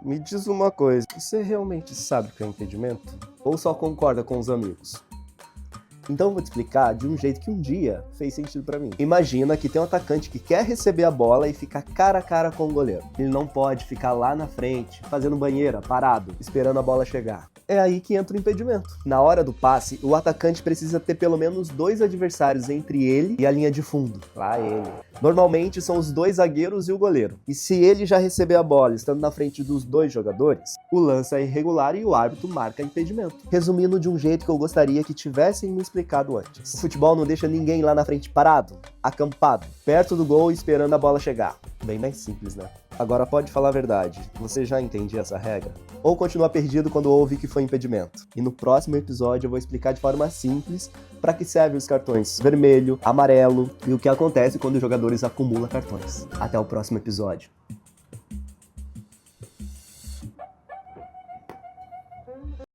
Me diz uma coisa, você realmente sabe o que é impedimento? Ou só concorda com os amigos? Então eu vou te explicar de um jeito que um dia fez sentido pra mim. Imagina que tem um atacante que quer receber a bola e ficar cara a cara com o goleiro. Ele não pode ficar lá na frente, fazendo banheira, parado, esperando a bola chegar. É aí que entra o impedimento. Na hora do passe, o atacante precisa ter pelo menos 2 adversários entre ele e a linha de fundo. Lá ele. Normalmente são os 2 zagueiros e o goleiro. E se ele já receber a bola estando na frente dos 2 jogadores, o lance é irregular e o árbitro marca impedimento. Resumindo de um jeito que eu gostaria que tivessem me explicado antes. O futebol não deixa ninguém lá na frente parado, acampado, perto do gol esperando a bola chegar. Bem mais simples, né? Agora pode falar a verdade, você já entendia essa regra? Ou continua perdido quando ouve que foi impedimento? E no próximo episódio eu vou explicar de forma simples para que servem os cartões vermelho, amarelo e o que acontece quando os jogadores acumulam cartões. Até o próximo episódio.